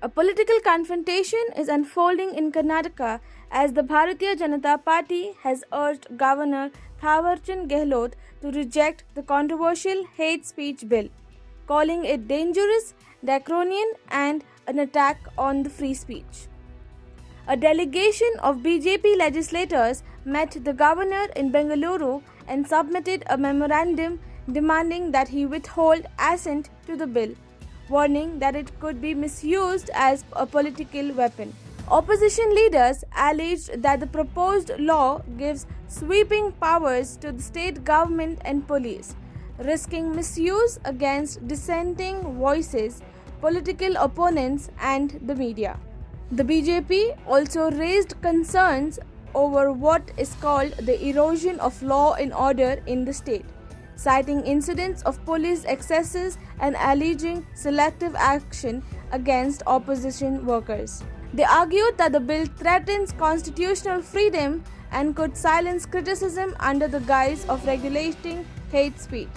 A political confrontation is unfolding in Karnataka as the Bharatiya Janata Party has urged Governor Thawarchand Gehlot to reject the controversial hate speech bill, calling it dangerous, draconian, and an attack on the free speech. A delegation of BJP legislators met the governor in Bengaluru and submitted a memorandum demanding that he withhold assent to the bill, warning that it could be misused as a political weapon. Opposition leaders alleged that the proposed law gives sweeping powers to the state government and police, risking misuse against dissenting voices, political opponents, and the media. The BJP also raised concerns over what is called the erosion of law and order in the state, citing incidents of police excesses and alleging selective action against opposition workers. They argued that the bill threatens constitutional freedom and could silence criticism under the guise of regulating hate speech.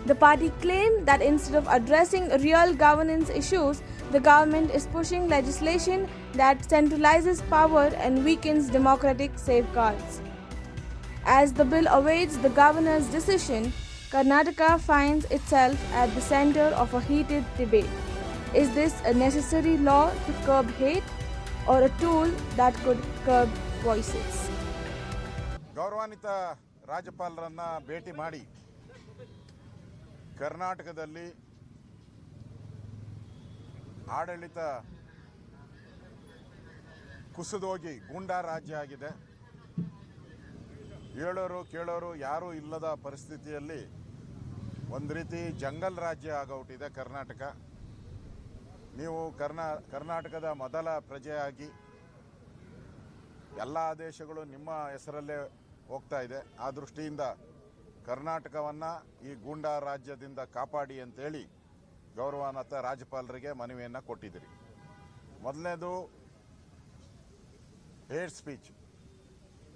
The party claimed that instead of addressing real governance issues, the government is pushing legislation that centralizes power and weakens democratic safeguards. As the bill awaits the governor's decision, Karnataka finds itself at the center of a heated debate. Is this a necessary law to curb hate or a tool that could curb voices? ಗೌರವಾನ್ವಿತ ರಾಜ್ಯಪಾಲರನ್ನ ಭೇಟಿ ಮಾಡಿ ಕರ್ನಾಟಕದಲ್ಲಿ ಆಡಳಿತ ಕುಸಿದೋಗಿ ಗೂಂಡಾ ರಾಜ್ಯ ಆಗಿದೆ. ಹೇಳೋರು ಕೇಳೋರು ಯಾರೂ ಇಲ್ಲದ ಪರಿಸ್ಥಿತಿಯಲ್ಲಿ ಒಂದು ರೀತಿ ಜಂಗಲ್ ರಾಜ್ಯ ಆಗೋಟಿದೆ ಕರ್ನಾಟಕ. ನೀವು ಕರ್ನಾಟಕದ ಮೊದಲ ಪ್ರಜೆಯಾಗಿ ಎಲ್ಲ ಆದೇಶಗಳು ನಿಮ್ಮ ಹೆಸರಲ್ಲೇ ಹೋಗ್ತಾ ಇದೆ. ಆ ದೃಷ್ಟಿಯಿಂದ ಕರ್ನಾಟಕವನ್ನು ಈ ಗೂಂಡಾ ರಾಜ್ಯದಿಂದ ಕಾಪಾಡಿ ಅಂತೇಳಿ ಗೌರವಾನ್ವಿತ ರಾಜ್ಯಪಾಲರಿಗೆ ಮನವಿಯನ್ನು ಕೊಟ್ಟಿದ್ದೀರಿ. ಮೊದಲನೇದು ಹೇಟ್ ಸ್ಪೀಚ್.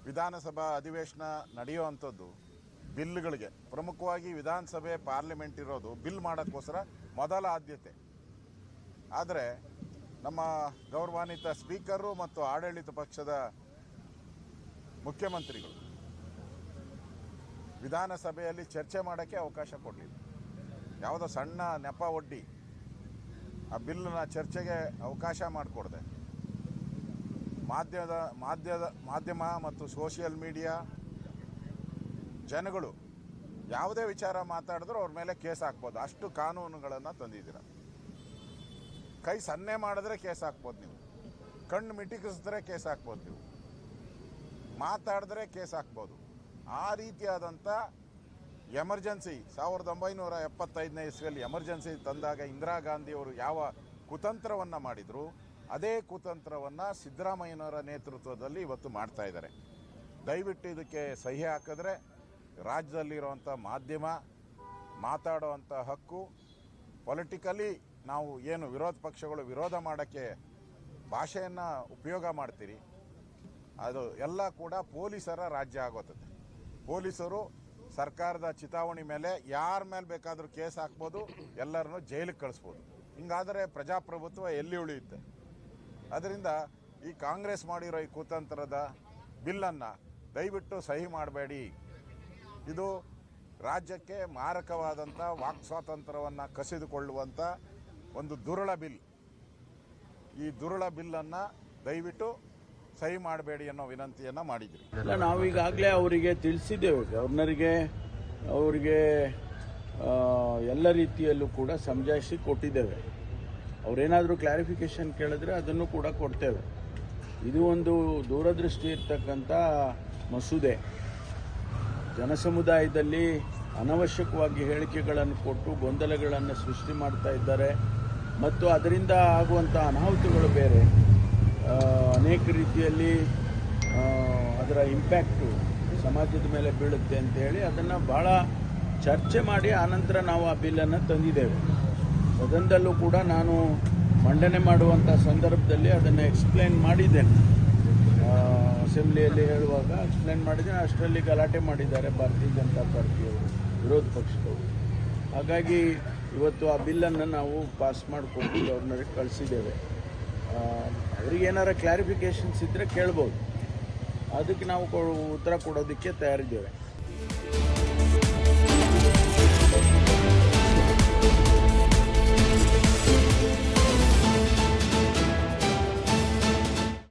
ವಿಧಾನಸಭಾ ಅಧಿವೇಶನ ನಡೆಯುವಂಥದ್ದು ಬಿಲ್ಗಳಿಗೆ, ಪ್ರಮುಖವಾಗಿ ವಿಧಾನಸಭೆ ಪಾರ್ಲಿಮೆಂಟ್ ಇರೋದು ಬಿಲ್ ಮಾಡೋಕ್ಕೋಸ್ಕರ ಮೊದಲ ಆದ್ಯತೆ. ಆದರೆ ನಮ್ಮ ಗೌರವಾನ್ವಿತ ಸ್ಪೀಕರು ಮತ್ತು ಆಡಳಿತ ಪಕ್ಷದ ಮುಖ್ಯಮಂತ್ರಿಗಳು ವಿಧಾನಸಭೆಯಲ್ಲಿ ಚರ್ಚೆ ಮಾಡೋಕ್ಕೆ ಅವಕಾಶ ಕೊಡಲಿಲ್ಲ. ಯಾವುದೋ ಸಣ್ಣ ನೆಪ ಒಡ್ಡಿ ಆ ಬಿಲ್ನ ಚರ್ಚೆಗೆ ಅವಕಾಶ ಮಾಡಿಕೊಡದೆ ಮಾಧ್ಯಮ ಮತ್ತು ಸೋಷಿಯಲ್ ಮೀಡಿಯಾ ಜನಗಳು ಯಾವುದೇ ವಿಚಾರ ಮಾತಾಡಿದ್ರು ಅವ್ರ ಮೇಲೆ ಕೇಸ್ ಹಾಕ್ಬೋದು. ಅಷ್ಟು ಕಾನೂನುಗಳನ್ನು ತಂದಿದ್ದೀರ. ಕೈ ಸನ್ನೆ ಮಾಡಿದ್ರೆ ಕೇಸ್ ಹಾಕ್ಬೋದು, ನೀವು ಕಣ್ಣು ಮಿಟಿಕಿಸಿದ್ರೆ ಕೇಸ್ ಹಾಕ್ಬೋದು, ನೀವು ಮಾತಾಡಿದ್ರೆ ಕೇಸ್ ಹಾಕ್ಬೋದು. ಆ ರೀತಿಯಾದಂಥ ಎಮರ್ಜೆನ್ಸಿ 1975ನೇ ಇಸ್ವಿಯಲ್ಲಿ ಎಮರ್ಜೆನ್ಸಿ ತಂದಾಗ ಇಂದಿರಾ ಗಾಂಧಿಯವರು ಯಾವ ಕುತಂತ್ರವನ್ನು ಮಾಡಿದರು, ಅದೇ ಕುತಂತ್ರವನ್ನು ಸಿದ್ದರಾಮಯ್ಯನವರ ನೇತೃತ್ವದಲ್ಲಿ ಇವತ್ತು ಮಾಡ್ತಾ ಇದ್ದಾರೆ. ದಯವಿಟ್ಟು ಇದಕ್ಕೆ ಸಹಿ ಹಾಕಿದ್ರೆ ರಾಜ್ಯದಲ್ಲಿರುವಂಥ ಮಾಧ್ಯಮ ಮಾತಾಡುವಂಥ ಹಕ್ಕು, ಪೊಲಿಟಿಕಲಿ ನಾವು ಏನು ವಿರೋಧ ಪಕ್ಷಗಳು ವಿರೋಧ ಮಾಡೋಕ್ಕೆ ಭಾಷೆಯನ್ನು ಉಪಯೋಗ ಮಾಡ್ತೀರಿ, ಅದು ಎಲ್ಲ ಕೂಡ ಪೊಲೀಸರ ರಾಜ್ಯ ಆಗೋತ್ತದೆ. ಪೊಲೀಸರು ಸರ್ಕಾರದ ಚಿತಾವಣೆ ಮೇಲೆ ಯಾರ ಮೇಲೆ ಬೇಕಾದರೂ ಕೇಸ್ ಹಾಕ್ಬೋದು, ಎಲ್ಲರನ್ನೂ ಜೈಲಿಗೆ ಕಳಿಸ್ಬೋದು. ಹಿಂಗಾದರೆ ಪ್ರಜಾಪ್ರಭುತ್ವ ಎಲ್ಲಿ ಉಳಿಯುತ್ತೆ? ಅದರಿಂದ ಈ ಕಾಂಗ್ರೆಸ್ ಮಾಡಿರೋ ಈ ಕುತಂತ್ರದ ಬಿಲ್ಲನ್ನು ದಯವಿಟ್ಟು ಸಹಿ ಮಾಡಬೇಡಿ. ಇದು ರಾಜ್ಯಕ್ಕೆ ಮಾರಕವಾದಂಥ ವಾಕ್ ಸ್ವಾತಂತ್ರ್ಯವನ್ನು ಕಸಿದುಕೊಳ್ಳುವಂಥ ಒಂದು ದುರುಳ ಬಿಲ್. ಈ ದುರುಳ ಬಿಲ್ಲನ್ನು ದಯವಿಟ್ಟು ಸಹಿ ಮಾಡಬೇಡಿ ಅನ್ನೋ ವಿನಂತಿಯನ್ನು ಮಾಡಿದ್ರಿ. ನಾವೀಗಾಗಲೇ ಅವರಿಗೆ ತಿಳಿಸಿದ್ದೇವೆ, ಗವರ್ನರಿಗೆ, ಅವರಿಗೆ ಎಲ್ಲ ರೀತಿಯಲ್ಲೂ ಕೂಡ ಸಮಜಾಯಿಸಿ ಕೊಟ್ಟಿದ್ದೇವೆ. ಅವರೇನಾದರೂ ಕ್ಲಾರಿಫಿಕೇಷನ್ ಕೇಳಿದ್ರೆ ಅದನ್ನು ಕೂಡ ಕೊಡ್ತೇವೆ. ಇದು ಒಂದು ದೂರದೃಷ್ಟಿ ಇರ್ತಕ್ಕಂಥ ಮಸೂದೆ. ಜನಸಮುದಾಯದಲ್ಲಿ ಅನವಶ್ಯಕವಾಗಿ ಹೇಳಿಕೆಗಳನ್ನು ಕೊಟ್ಟು ಗೊಂದಲಗಳನ್ನು ಸೃಷ್ಟಿ ಮಾಡ್ತಾ ಇದ್ದಾರೆ ಮತ್ತು ಅದರಿಂದ ಆಗುವಂಥ ಅನಾಹುತಗಳು ಬೇರೆ. ಅನೇಕ ರೀತಿಯಲ್ಲಿ ಅದರ ಇಂಪ್ಯಾಕ್ಟು ಸಮಾಜದ ಮೇಲೆ ಬೀಳುತ್ತೆ ಅಂತೇಳಿ ಅದನ್ನು ಭಾಳ ಚರ್ಚೆ ಮಾಡಿ ಆನಂತರ ನಾವು ಆ ಬಿಲ್ಲನ್ನು ತಂದಿದ್ದೇವೆ. ಸದನದಲ್ಲೂ ಕೂಡ ನಾನು ಮಂಡನೆ ಮಾಡುವಂಥ ಸಂದರ್ಭದಲ್ಲಿ ಅದನ್ನು ಎಕ್ಸ್ಪ್ಲೇನ್ ಮಾಡಿದ್ದೇನೆ. ಅಸೆಂಬ್ಲಿಯಲ್ಲಿ ಹೇಳುವಾಗ ಎಕ್ಸ್ಪ್ಲೇನ್ ಮಾಡಿದ್ದೇನೆ. ಅಷ್ಟರಲ್ಲಿ ಗಲಾಟೆ ಮಾಡಿದ್ದಾರೆ ಭಾರತೀಯ ಜನತಾ ಪಾರ್ಟಿಯವರು, ವಿರೋಧ ಪಕ್ಷದವರು. ಹಾಗಾಗಿ ಇವತ್ತು ಆ ಬಿಲ್ಲನ್ನು ನಾವು ಪಾಸ್ ಮಾಡಿಕೊಂಡು ಗವರ್ನರಿಗೆ ಕಳಿಸಿದ್ದೇವೆ. ಅವರಿಗೇನಾರ ಕ್ಲಾರಿಫಿಕೇಷನ್ಸ್ ಇದ್ದರೆ ಕೇಳ್ಬೋದು, ಅದಕ್ಕೆ ನಾವು ಉತ್ತರ ಕೊಡೋದಕ್ಕೆ ತಯಾರಿದ್ದೇವೆ.